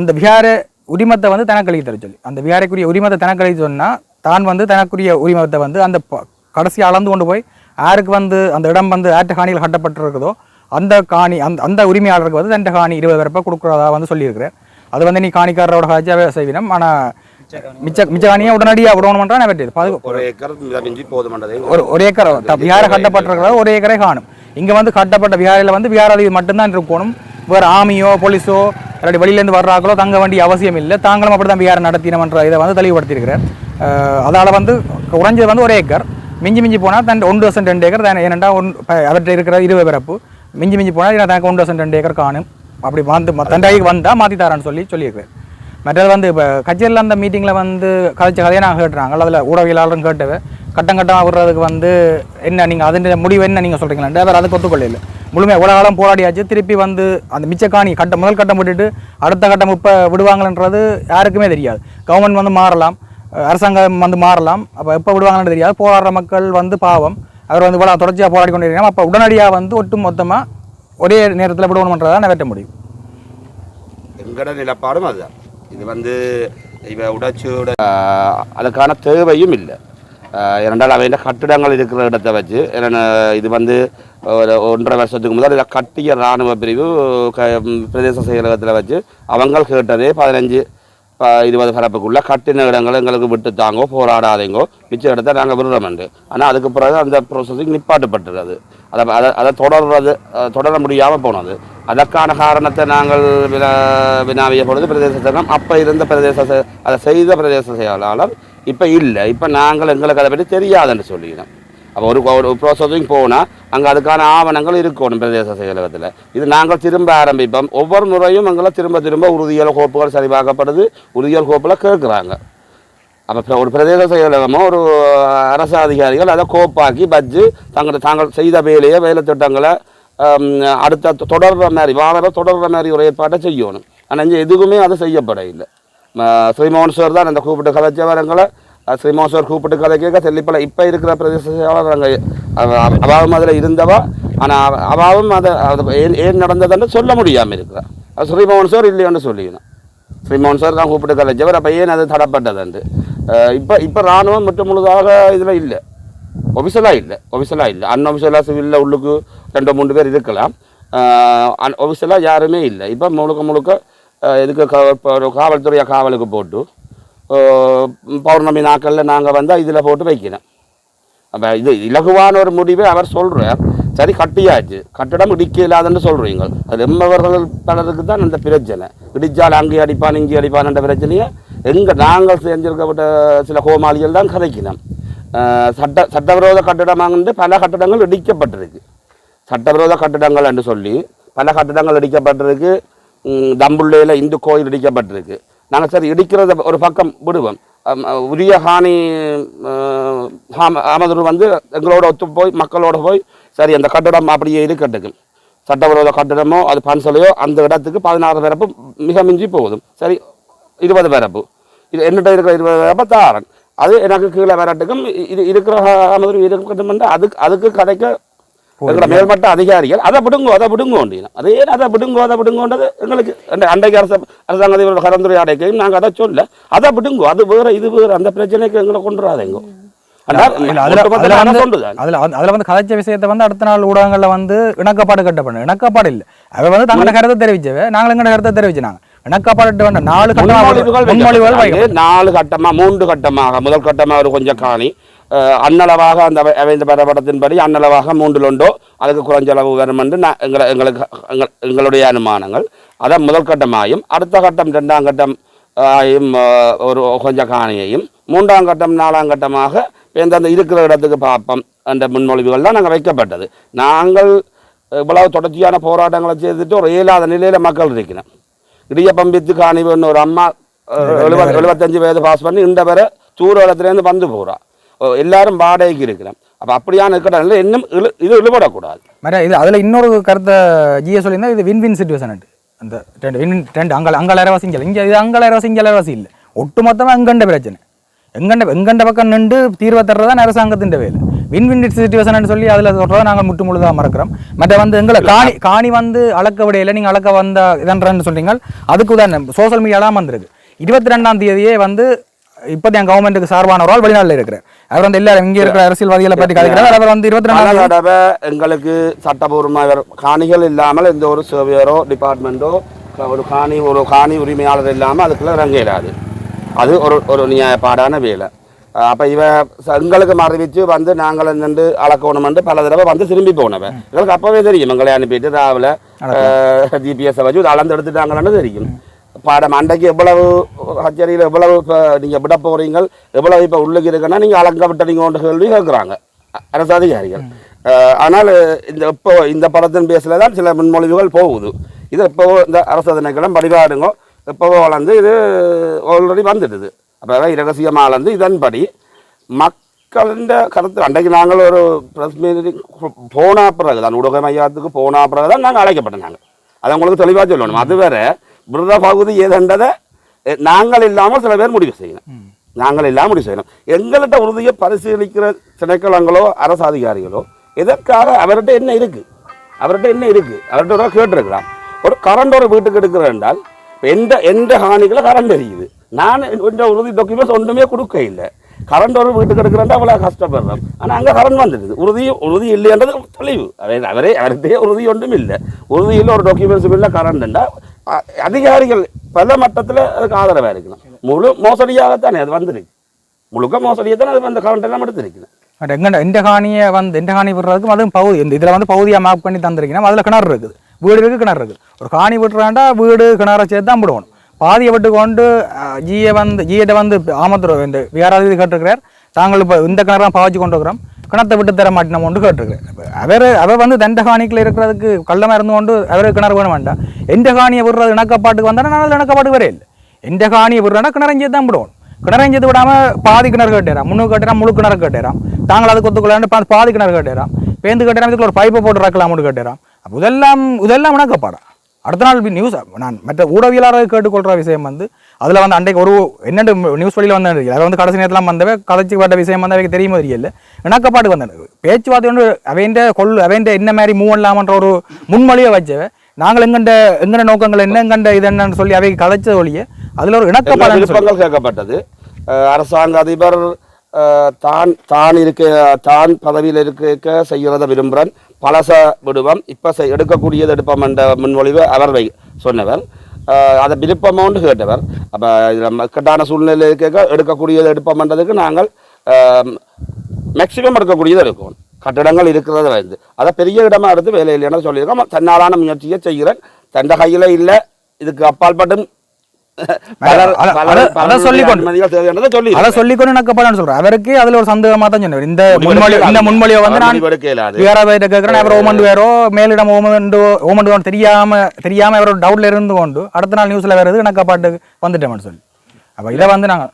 Speaker 2: அந்த விகார உரிமத்தை வந்து தனக்களிக்க தர சொல்லி அந்த விகாரைக்குரிய உரிமத்தை தனக்களிக்க சொன்னால் தான் வந்து தனக்குரிய உரிமத்தை வந்து அந்த கடைசி அளந்து கொண்டு போய் யாருக்கு வந்து அந்த இடம் வந்து ஆற்ற காணியில் கட்டப்பட்டிருக்குதோ அந்த காணி அந்த உரிமையாளருக்கு வந்து தண்டை காணி 20 பரப்பை கொடுக்குறதா வந்து சொல்லியிருக்கிறேன். அது வந்து நீ காணிக்காரரோட காட்சியாகவே செய்வினோம். ஆனால் மிச்ச காணியை உடனடியாக விடணும்ன்றான் வெட்டியது ஒரு ஏக்கர் விகாரை கட்டப்பட்டிருக்கிறதா ஒரு ஏக்கரே காணும். இங்கே வந்து கட்டப்பட்ட விகாரையில் வந்து விகாராதிபதி மட்டும்தான் இருக்கணும். வேறு ஆமியோ போலீஸோ இல்லாட்டி வெளியிலேருந்து வர்றாங்களோ தங்க வேண்டிய அவசியம் இல்லை. தாங்களும் அப்படி தான் விகாரை நடத்தினோம்ன்ற இதை வந்து தெளிவுபடுத்தியிருக்கிறேன். அதால் வந்து குறைஞ்சது வந்து ஒரு ஏக்கர் மிஞ்சி போனால் தன் 1% 2 ஏக்கர் தான். ஏனெண்டா அவர்கிட்ட இருக்கிற 20 பரப்பு மிஞ்சி போனால் எனக்கு 1% 2 ஏக்கர் காணும். அப்படி வந்து தண்டாய்க்கு வந்தால் மாற்றி தரான்னு சொல்லியிருக்கிறேன். மற்றது வந்து இப்போ கச்சேரியில் அந்த மீட்டிங்கில் வந்து கதையை நான் கேட்டுறாங்க. அதில் ஊடகவியலாளரும் கேட்டவை கட்டமாக விடுறதுக்கு வந்து என்ன நீங்கள் அதன் முடிவு என்ன நீங்கள் சொல்கிறீங்களா அவர் அதுக்கு ஒத்துக்கொள்ள முழுமையாக உலகாலம் போராடியாச்சு. திருப்பி வந்து அந்த மிச்சக்காணி முதல் கட்டம் விட்டுட்டு அடுத்த கட்டம் இப்போ விடுவாங்கன்றது யாருக்குமே தெரியாது. கவர்மெண்ட் வந்து மாறலாம், அரசாங்கம் வந்து மாறலாம். அப்போ எப்போ விடுவாங்கன்னு தெரியாது. போராடுற மக்கள் வந்து பாவம் அவர் வந்து இவ்வளோ தொடர்ச்சியாக போராடி கொண்டு இருக்காங்க. அப்போ உடனடியாக வந்து ஒட்டு மொத்தமாக ஒரே நேரத்தில் விடணுன்றதான் நிறைவேற்ற முடியும்.
Speaker 8: எங்கட நிலப்பாடும் அதுதான். இது வந்து இவ உடைச்சோட அதுக்கான தேவையும் இல்லை. இரண்டால் அவையில் கட்டிடங்கள் இருக்கிற இடத்தை வச்சு இது வந்து ஒரு 1.5 வருஷத்துக்கு முதல் இதை கட்டிய இராணுவ பிரிவு பிரதேச செயலகத்தில் வச்சு அவங்க கேட்டதே 15-20 பரப்புக்குள்ளே கட்டின இடங்களை எங்களுக்கு விட்டு தாங்கோ, போராடாதீங்கோ, மிச்ச இடத்த நாங்கள் விடுறோம்ண்டு. ஆனால் அதுக்கு பிறகு அந்த ப்ரோசஸிங் நிப்பாட்டுப்பட்டுறது. அதை தொடர முடியாமல் போனது. அதற்கான காரணத்தை நாங்கள் வினாவிய பொழுது பிரதேச செயலகம் அப்போ இருந்த அதை செய்த பிரதேச செயலாளர் இப்போ இல்லை. இப்போ நாங்கள் எங்களுக்கு அதை பற்றி தெரியாதுன்னு சொல்லிக்கிறோம். அப்போ ஒரு ப்ரோசஸிங் போனால் அங்கே அதுக்கான ஆவணங்கள் இருக்கணும் பிரதேச செயலகத்தில். இது நாங்கள் திரும்ப ஆரம்பிப்போம். ஒவ்வொரு முறையும் எங்களை திரும்ப உறுதியல் கோப்புகள் சரிபார்க்கப்படுது, உறுதியல் கோப்பில் கேட்குறாங்க. அப்போ ஒரு பிரதேச செயலகமோ ஒரு அரசு அதிகாரிகள் அதை கோப்பாக்கி பட்ஜு தாங்கள் செய்த வேலை திட்டங்களை அடுத்த தொடர்ற மாதிரி ஒரு ஏற்பாட்டை செய்யணும். ஆனால் இங்கே எதுவுமே அது செய்யப்பட இல்லை. ஸ்ரீமோகன் சார் தான் அந்த கூப்பிட்டு கதைச்சவரங்களை ஸ்ரீமோகன் சார் கூப்பிட்டு கதை கேட்க தெல்லிப்பல இப்போ இருக்கிற பிரதேச செயலாளர் அங்கே அவாவும் அதில் இருந்தவா. ஆனால் அவாவும் அதை ஏன் நடந்ததுன்னு சொல்ல முடியாமல் இருக்கிறார். ஸ்ரீமோகன் சார் இல்லைன்னு சொல்லிக்கணும். ஸ்ரீமோகன் சார் தான் கூப்பிட்டு கலைச்சவர். அப்போ ஏன் அது தடப்பட்டதுண்டு. இப்போ இராணுவம் முற்று முழுதாக இதில் இல்லை, ஒபிஷலாக இல்லை. அன்ஒபிஷலாக சிவிலில் உள்ளுக்கு 2-3 பேர் இருக்கலாம், ஒபிஷலாக யாருமே இல்லை. இப்போ முழுக்க இதுக்கு ஒரு காவல்துறையை காவலுக்கு போட்டு பௌர்ணமி நாட்களில் நாங்கள் வந்தால் இதில் போட்டு வைக்கிறேன். அப்போ இது இலகுவான ஒரு முடிவை அவர் சொல்கிறார். சரி, கட்டியாச்சு, கட்டிடம் இடிக்க இல்லாதுன்னு சொல்கிறீங்க. அது எம்மவர்கள் பலருக்கு தான் அந்த பிரச்சனை. இடிச்சால் அங்கே அடிப்பான் இங்கே அடிப்பான்ன்ற பிரச்சனையை நாங்கள் செஞ்சிருக்கப்பட்ட சில கோமாளிகள் தான் கதைக்கணும். சட்டவிரோத கட்டிடமாகிட்டு பல கட்டிடங்கள் இடிக்கப்பட்டிருக்கு. சட்டவிரோத கட்டிடங்கள் என்று சொல்லி பல கட்டிடங்கள் இடிக்கப்பட்டிருக்கு. தம்புள்ளையில் இந்து கோயில் இடிக்கப்பட்டிருக்கு. நாங்கள் சரி இடிக்கிறத ஒரு பக்கம் விடுவோம். உரிய ஹானி ஆமதூர் எங்களோட ஒத்து போய் மக்களோட போய் சரி அந்த கட்டிடம் அப்படியே இருக்கட்டுக்கு, சட்டவிரோத கட்டிடமோ அது பன்சலையோ அந்த இடத்துக்கு 16 பிறப்பு மிக மிஞ்சி போகுதும். சரி 20 பிறப்பு, இது என்னிட்ட இருக்கிற 20 பிறப்பை தாரன், அது எனக்கு கீழே வரட்டுக்கும் இது இருக்கிற ஆமதூர் இருக்கட்டும். அதுக்கு கதைக்க எங்களோட மேல்மட்ட அதிகாரிகள் அதை விடுங்கோ அதே அதை விடுங்கோன்றது எங்களுக்கு அன்றைக்கு அரசாங்க கலந்துரை அடைக்கையும் நாங்கள் அதை சொல்ல அதை விடுங்கோ, அது வேற இது வேற, அந்த பிரச்சனைக்கு எங்களை கொண்டு வராதேங்கோ.
Speaker 2: கதைச்ச விஷயத்தை அடுத்த நாள் ஊடகங்கள்ல இணக்கப்பாடு கட்டப்படும். இணக்கப்பாடு இல்லை, அவ தங்களோட கருத்தை தெரிவிச்சவ, நாங்கள் எங்களோட கருத்தை தெரிவிச்சாங்க. இணக்கப்பாடு 4
Speaker 8: கட்டமா 3 கட்டமாக முதல் கட்டமாக ஒரு கொஞ்சம் காணி அன்னளவாக அந்த இந்த பரப்படத்தின்படி அன்னளவாக 3 ஒன்றோ அதுக்கு குறைஞ்சளவு வரும் என்று எங்களுடைய அனுமானங்கள். அதான் முதல் கட்டமாயும் அடுத்த கட்டம் 2ஆம் கட்டம் ஒரு கொஞ்சம் காணியையும் 3ஆம் கட்டம் 4ஆம் கட்டமாக அந்த இருக்கிற இடத்துக்கு பார்ப்போம் என்ற முன்மொழிவுகள் தான் நாங்கள் வைக்கப்பட்டது. நாங்கள் இவ்வளவு தொடர்ச்சியான போராட்டங்களை செய்துட்டு ஒரு இயலாத நிலையில் மக்கள் இருக்கிறோம். இடியப்பம்பித்து காணிவன்னு ஒரு அம்மா 75 வயது பாஸ் பண்ணி இந்த வரை சூறு இடத்துலேருந்து வந்து போகிறா. எல்லாரும் வாடகைக்கு இருக்கிறோம். அப்போ அப்படியான இருக்கிற இன்னும் இது இழுபடக்கூடாது.
Speaker 2: இது அதில் இன்னொரு கருத்தை ஜிஎஸ் சொல்லியிருந்தா இது வின் சிச்சுவேஷன். அந்த 2 அங்கலரவாசி இங்கே இது அங்கலரவாசி இங்கலரவாசி இல்லை, ஒட்டுமொத்தமாக எங்கண்ட பிரச்சனை. எங்கண்ட பக்கம் நின்று தீர்வை தர்றதான் அரசாங்கத்தின் வேலை. வின் சிச்சுவேஷன் சொல்லி அதில் சொல்கிறத நாங்கள் முட்டு முழுதாக மறக்கிறோம். மற்ற எங்களை காணி அளக்க விடையில நீங்கள் அளக்க வந்த இதன்றன்னு சொல்றீங்க. அதுக்கு உதாரணம் சோசியல் மீடியாலாம் வந்திருக்கு. 22ஆம் தேதியே இப்போதைய கவர்மெண்ட்டுக்கு சார்பானவரால் வெளிநாட்டில் இருக்கிறார். அவர் எல்லாரும் இங்கே இருக்கிற அரசியல்வாதிகளை பற்றி கதைக்கிறார். அவர் 22ஆம்
Speaker 8: தடவை எங்களுக்கு சட்டபூர்வமாக காணிகள் இல்லாமல் எந்த ஒரு சர்வேயரோ டிபார்ட்மெண்ட்டோ ஒரு காணி உரிமையாளர் இல்லாமல் அதுக்குள்ள இறங்கிறாது. அது ஒரு நியாயப்பாடான வேலை. அப்போ எங்களுக்கு அறிவித்து நாங்கள் நின்று அளக்கணுமென்று பல தடவை திரும்பி போனவன் எங்களுக்கு அப்போவே தெரியும். எங்களை அனுப்பிட்டு ராவில் ஜிபிஎஸ்ஸை வச்சு அளந்து எடுத்துட்டாங்கன்னு தெரியும். பாடம் அன்றைக்கு எவ்வளவு கச்சேரியில் எவ்வளவு இப்போ நீங்கள் விட போகிறீங்க, எவ்வளவு இப்போ உள்ளுக்கு இருக்குன்னா நீங்கள் அலங்க விட்டீங்கன்ற கேள்வி கேட்குறாங்க அரசு அதிகாரிகள். ஆனால் இந்த படத்தின் பேஸில் தான் சில முன்மொழிவுகள் போகுது. இது இப்போ இந்த அரசு திணைக்களம் படிவாடுங்க எப்போவோ வளர்ந்து இது ஆல்ரெடி வந்துடுது. அப்போ இரகசியமாக வளர்ந்து இதன்படி மக்களின் கருத்து அன்றைக்கு நாங்கள் ஒரு ப்ரெஸ் மீட்டிங் போனா பிறகு தான் ஊடக மையத்துக்கு போனா பிறகு தான் நாங்கள் அழைக்கப்பட்டோம். நாங்கள் அதை உங்களுக்கு தெளிவாக சொல்லணும். அது வேற விரத பகுதி ஏதென்றதை நாங்கள் இல்லாமல் சில பேர் முடிவு செய்யணும். எங்கள்கிட்ட உறுதியை பரிசீலிக்கிற திணைக்களங்களோ அரசு அதிகாரிகளோ எதற்காக அவர்கிட்ட என்ன இருக்கு அவர்கிட்ட ஒரு கேட்டிருக்கிறான். ஒரு கரண்ட் ஒரு வீட்டுக்கு எடுக்கிற என்றால் எந்த ஹானிகளை கரண்ட் எரியுது. நான் என்ற உறுதி டாக்குமெண்ட்ஸ் ஒன்றுமே கொடுக்க இல்லை. கரண்ட் ஒரு வீட்டுக்கு எடுக்கிறேன் அவ்வளோ கஷ்டப்படுறோம். ஆனால் அங்கே கரண்ட் வந்துடுது. உறுதி இல்லைன்றது தெளிவு. அவர்கிட்டே உறுதி ஒன்றும் இல்லை. உறுதியில் ஒரு டாக்குமெண்ட்ஸும் இல்லை. கரண்ட்ண்டா அதிகாரிகள் பல மட்டத்தில் அதுக்கு ஆதரவாக இருக்கணும். முழு மோசடியாகத்தானே அது வந்துருக்கு. முழுக்க மோசடியை தானே அது அந்த கரண்ட் எல்லாம் எடுத்துருக்கணும்.
Speaker 2: இந்த காணியை இந்த காணி விடுறதுக்கும் அதுவும் பகுதி இதில் பகுதியாக மேப் பண்ணி தந்திருக்கணும். அதில் கிணறு இருக்குது, வீடு இருக்குது, கிணறு இருக்குது. ஒரு காணி விட்டுறாண்டா வீடு கிணறை சேர்த்து தான் விடுவோம். பாதியை விட்டு கொண்டு ஜியிட்ட ஆமத்துற இந்த விகாராதி கேட்டிருக்கிறார். தாங்கள் இப்போ இந்த கிணறு பாய்ச்சி கொண்டு இருக்கிறோம், கிணத்தை விட்டு தர மாட்டோம் கொண்டு கேட்டிருக்கிறார். அவர் தண்ட காணிக்கில் இருக்கிறதுக்கு கள்ளமாக இருந்து கொண்டு அவருக்கு கிணறு வேணும் வேண்டாம். எந்த காணியை விடுறது இணக்கப்பாட்டுக்கு வந்தால் நான் அதில் இணக்கப்பாட்டுக்கு வரே இல்லை. எந்த காணியை விடுறாண்டா கிணறஞ்சேது தான் விடுவோம். கிணறஞ்சது விடாமல் பாதி கிணறு கேட்டேறான், முன்னுக்கு கேட்டேறான், முழு கிணறு கேட்டேறான். தாங்கள் அதுக்கு ஒத்துக்கொள்ளாண்டு பாதி கிணறு கேட்டேறான், பேந்து கேட்டேறான், இதுக்கு ஒரு பைப்பை போட்டு ரக்கலாம்னு கேட்டேறான். அப்போ இதெல்லாம் இணக்கப்பாடா. அடுத்த நாள் நியூஸ் நான் மற்ற ஊடகவியலாளர்கள் கேட்டுக்கொள்கிற விஷயம் அதில் அன்றைக்கு ஒரு என்னென்று நியூஸ் வழியில் வந்தது. அதை கடைசி நேரத்தில் வந்தவே கதைச்சி பட்ட விஷயம் அவைக்கு தெரியுமோ தெரியல. இணக்கப்பாட்டுக்கு வந்தது பேச்சுவார்த்தை ஒன்று அவன் என்ன மாதிரி மூவ் பண்ணலாமன்ற ஒரு முன்மொழியை வச்சவை. நாங்கள் எங்கண்ட நோக்கங்கள் என்ன எங்கண்ட இது என்னன்னு சொல்லி அவைக்கு கதைச்ச ஒழிய அதுல ஒரு
Speaker 8: எல்லா
Speaker 2: இணக்கப்பாடு
Speaker 8: விருப்பங்கள் கேட்கப்பட்டது. அரசாங்க அதிபர் தான் பதவியில் இருக்க செய்கிறத விரும்புகிறேன், பழச விடுவோம், இப்போ எடுக்கக்கூடியது எடுப்போம் என்ற முன்மொழிவு அவர் சொன்னவர். அதை விருப்பமோன்னு கேட்டவர். அப்போ இதில் இக்கட்டான சூழ்நிலை கேட்க எடுக்கக்கூடியது எடுப்போம்ன்றதுக்கு நாங்கள் மேக்சிமம் எடுக்கக்கூடியது எடுக்கணும். கட்டிடங்கள் இருக்கிறத வந்து அதை பெரிய இடமா எடுத்து வேலை இல்லைன்னு சொல்லியிருக்கோம். தன்னாலான முயற்சியை செய்கிறேன். தந்த கையில் இல்லை, இதுக்கு அப்பால் பட்டும்
Speaker 2: சொல்லிக்கொண்டு இணக்கப்பாடு சொல்றேன். அவருக்கு அதுல ஒரு சந்தேகமா தான் சொன்னார். இந்த முன்மொழியை வந்து நான் கேட்கிறேன். அவர் ஓமண்டு வேறோ மேலிடம் ஓமண்டு தெரியாம அவரோட டவுட்ல இருந்து கொண்டு அடுத்த நாள் நியூஸ்ல வேறது இணக்கப்பாட்டு வந்துட்டேன் சொல்லி. அப்ப இதை வந்து நாங்கள்